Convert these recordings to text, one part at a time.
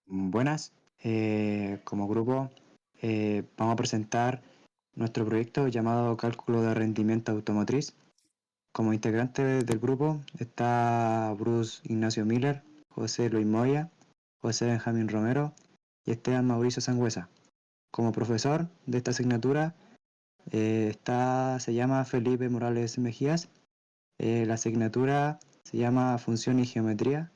Buenas, como grupo vamos a presentar nuestro proyecto llamado Cálculo de Rendimiento Automotriz. Como integrante del grupo está Bruce Ignacio Miller, José Luis Moya, José Benjamín Romero y Esteban Mauricio Sangüesa. Como profesor de esta asignatura se llama Felipe Morales Mejías. La asignatura se llama Función y Geometría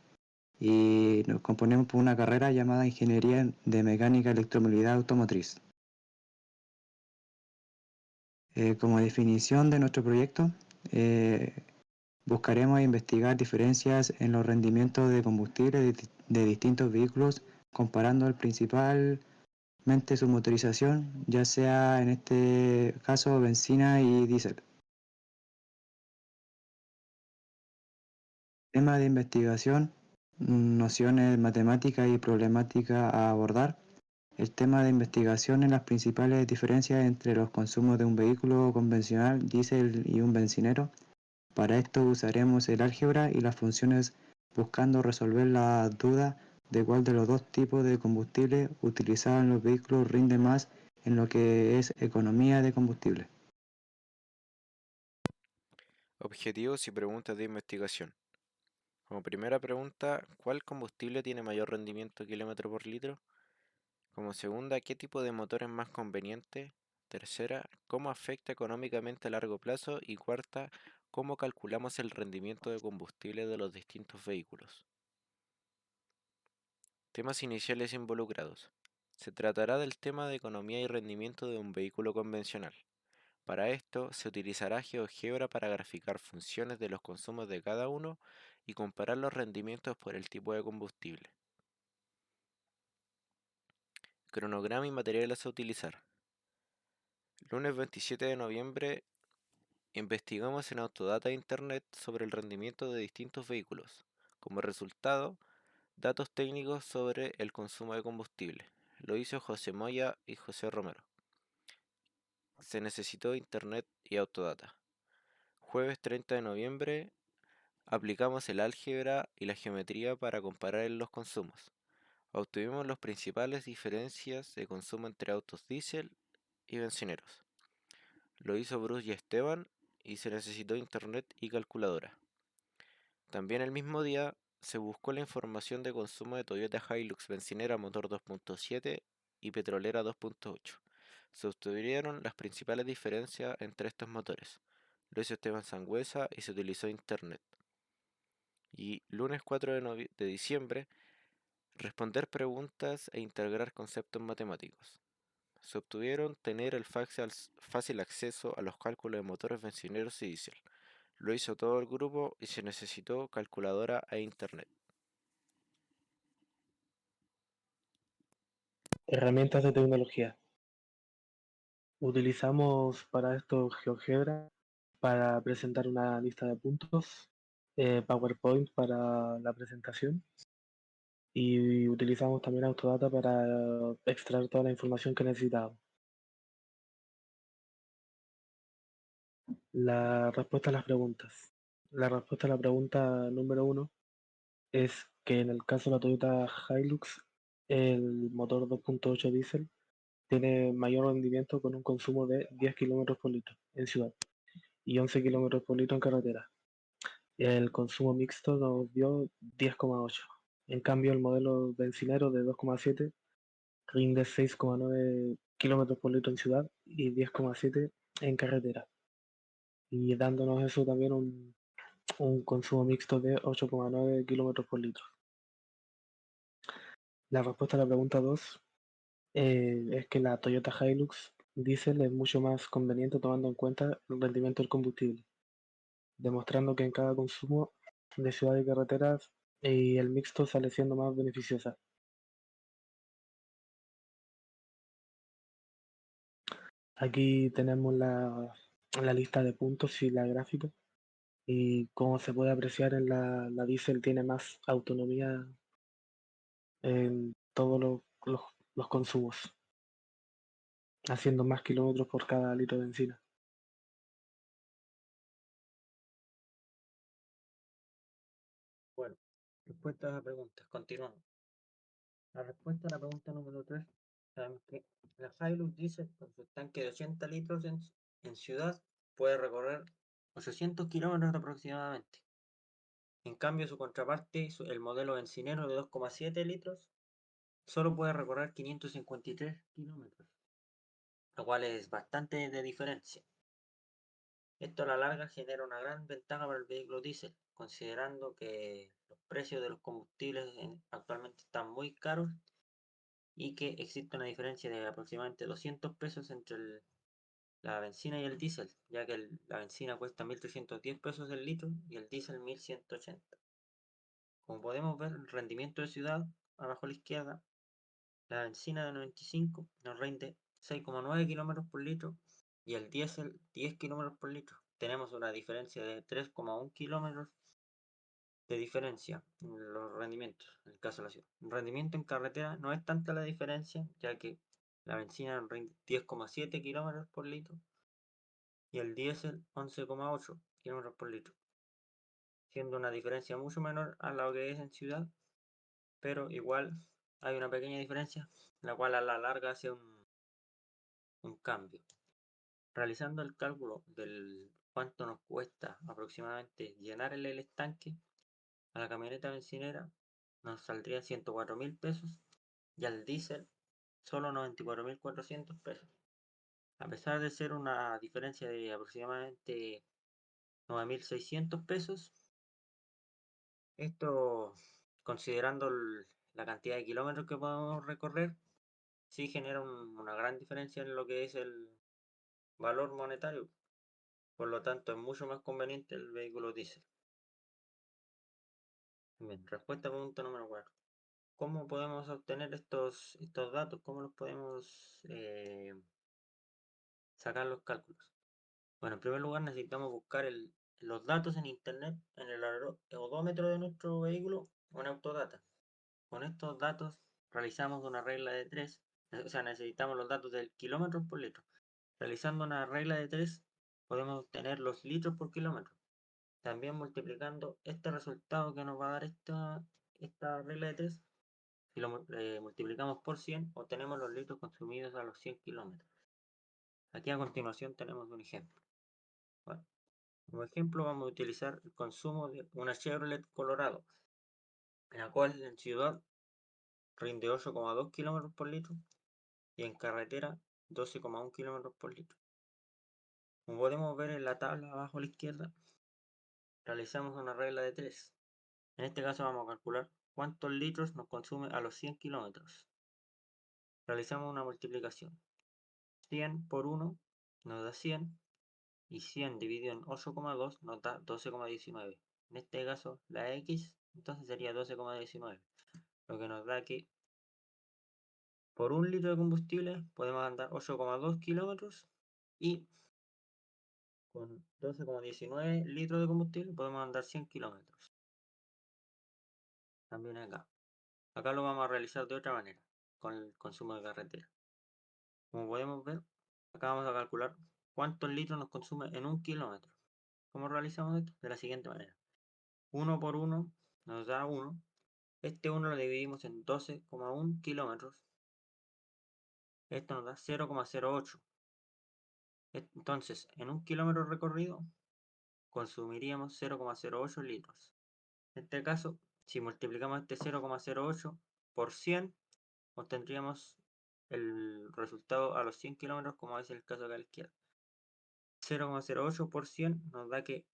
y nos componemos por una carrera llamada Ingeniería de Mecánica y Electromovilidad Automotriz. Como definición de nuestro proyecto, eh, buscaremos investigar diferencias en los rendimientos de combustible de distintos vehículos, comparando principalmente su motorización, ya sea en este caso benzina y diésel. Tema de investigación, nociones matemáticas y problemáticas a abordar. El tema de investigación en las principales diferencias entre los consumos de un vehículo convencional, diésel y un bencinero. Para esto usaremos el álgebra y las funciones buscando resolver la duda de cuál de los dos tipos de combustible utilizados en los vehículos rinde más en lo que es economía de combustible. Objetivos y preguntas de investigación. Como primera pregunta, ¿cuál combustible tiene mayor rendimiento kilómetro por litro? Como segunda, ¿qué tipo de motor es más conveniente? Tercera, ¿cómo afecta económicamente a largo plazo? Y cuarta, ¿cómo calculamos el rendimiento de combustible de los distintos vehículos? Temas iniciales involucrados. Se tratará del tema de economía y rendimiento de un vehículo convencional. Para esto se utilizará GeoGebra para graficar funciones de los consumos de cada uno y comparar los rendimientos por el tipo de combustible. Cronograma y materiales a utilizar. Lunes 27 de noviembre investigamos en Autodata e Internet sobre el rendimiento de distintos vehículos. Como resultado, datos técnicos sobre el consumo de combustible. Lo hizo José Moya y José Romero. Se necesitó Internet y Autodata. Jueves 30 de noviembre aplicamos el álgebra y la geometría para comparar los consumos. Obtuvimos las principales diferencias de consumo entre autos diésel y bencineros. Lo hizo Bruce y Esteban y se necesitó internet y calculadora. También el mismo día se buscó la información de consumo de Toyota Hilux bencinera motor 2.7 y petrolera 2.8. Se obtuvieron las principales diferencias entre estos motores. Lo hizo Esteban Sangüesa y se utilizó internet. Y lunes 4 de diciembre, responder preguntas e integrar conceptos matemáticos. Se obtuvieron tener el fácil acceso a los cálculos de motores benzineros y diésel. Lo hizo todo el grupo y se necesitó calculadora e internet. Herramientas de tecnología. Utilizamos para esto GeoGebra para presentar una lista de puntos, PowerPoint para la presentación y utilizamos también Autodata para extraer toda la información que necesitamos. La respuesta a las preguntas. La respuesta a la pregunta número 1 es que en el caso de la Toyota Hilux, el motor 2.8 diésel tiene mayor rendimiento con un consumo de 10 kilómetros por litro en ciudad y 11 kilómetros por litro en carretera. El consumo mixto nos dio 10,8. En cambio, el modelo bencinero de 2,7 rinde 6,9 kilómetros por litro en ciudad y 10,7 en carretera. Y dándonos eso también un consumo mixto de 8,9 kilómetros por litro. La respuesta a la pregunta 2 es que la Toyota Hilux Diesel es mucho más conveniente tomando en cuenta el rendimiento del combustible, demostrando que en cada consumo de ciudad y carreteras y el mixto sale siendo más beneficiosa. Aquí tenemos la lista de puntos y la gráfica y como se puede apreciar en la diesel tiene más autonomía en todos los consumos, haciendo más kilómetros por cada litro de benzina. Bueno, respuestas a preguntas. Continuamos. La respuesta a la pregunta número 3, sabemos que la Hilux Diesel con su tanque de 80 litros en ciudad puede recorrer 800 kilómetros aproximadamente. En cambio, su contraparte, el modelo bencinero de 2,7 litros, solo puede recorrer 553 kilómetros, lo cual es bastante de diferencia. Esto a la larga genera una gran ventaja para el vehículo diésel, considerando que los precios de los combustibles actualmente están muy caros y que existe una diferencia de aproximadamente 200 pesos entre la benzina y el diésel, ya que la benzina cuesta 1.310 pesos el litro y el diésel 1.180. Como podemos ver, el rendimiento de ciudad, abajo a la izquierda, la benzina de 95 nos rinde 6,9 kilómetros por litro y el diésel 10 kilómetros por litro. Tenemos una diferencia de 3,1 kilómetros de diferencia en los rendimientos, en el caso de la ciudad. El rendimiento en carretera no es tanta la diferencia, ya que la benzina nos rinde 10,7 kilómetros por litro y el diésel 11,8 kilómetros por litro, siendo una diferencia mucho menor a lo que es en ciudad, pero igual hay una pequeña diferencia, la cual a la larga hace un cambio. Realizando el cálculo del cuánto nos cuesta aproximadamente llenar el estanque a la camioneta bencinera, nos saldría 104.000 pesos y al diésel solo 94.400 pesos. A pesar de ser una diferencia de aproximadamente 9.600 pesos, esto considerando la cantidad de kilómetros que podemos recorrer, sí genera una gran diferencia en lo que es el valor monetario. Por lo tanto, es mucho más conveniente el vehículo diésel. Bien, respuesta a pregunta número 4. ¿Cómo podemos obtener estos datos? ¿Cómo los podemos sacar los cálculos? Bueno, en primer lugar necesitamos buscar los datos en internet, en el odómetro de nuestro vehículo o en Autodata. Con estos datos realizamos una regla de 3, o sea, necesitamos los datos del kilómetro por litro. Realizando una regla de 3 podemos obtener los litros por kilómetro. También multiplicando este resultado que nos va a dar esta regla de 3, si lo multiplicamos por 100, obtenemos los litros consumidos a los 100 kilómetros. Aquí a continuación tenemos un ejemplo. Bueno, como ejemplo vamos a utilizar el consumo de una Chevrolet Colorado, en la cual en ciudad rinde 8,2 kilómetros por litro y en carretera 12,1 kilómetros por litro. Como podemos ver en la tabla abajo a la izquierda, realizamos una regla de 3. En este caso vamos a calcular cuántos litros nos consume a los 100 kilómetros. Realizamos una multiplicación. 100 por 1 nos da 100 y 100 dividido en 8,2 nos da 12,19. En este caso la X entonces sería 12,19, lo que nos da que por un litro de combustible podemos andar 8,2 kilómetros y con 12,19 litros de combustible podemos andar 100 kilómetros. También acá. Acá lo vamos a realizar de otra manera, con el consumo de carretera. Como podemos ver, acá vamos a calcular cuántos litros nos consume en un kilómetro. ¿Cómo realizamos esto? De la siguiente manera. 1 por 1 nos da 1. Este 1 lo dividimos en 12,1 kilómetros. Esto nos da 0,08. Entonces, en un kilómetro recorrido, consumiríamos 0,08 litros. En este caso, si multiplicamos este 0,08 por 100, obtendríamos el resultado a los 100 kilómetros, como es el caso acá a la izquierda. 0,08 por 100 nos da que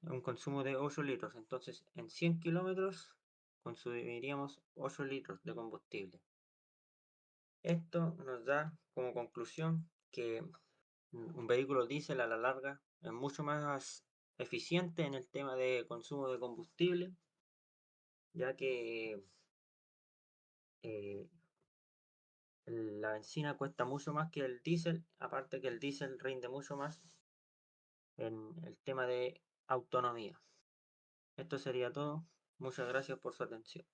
un consumo de 8 litros. Entonces, en 100 kilómetros consumiríamos 8 litros de combustible. Esto nos da como conclusión que un vehículo diésel a la larga es mucho más eficiente en el tema de consumo de combustible, ya que eh, la benzina cuesta mucho más que el diésel, aparte que el diésel rinde mucho más en el tema de autonomía. Esto sería todo. Muchas gracias por su atención.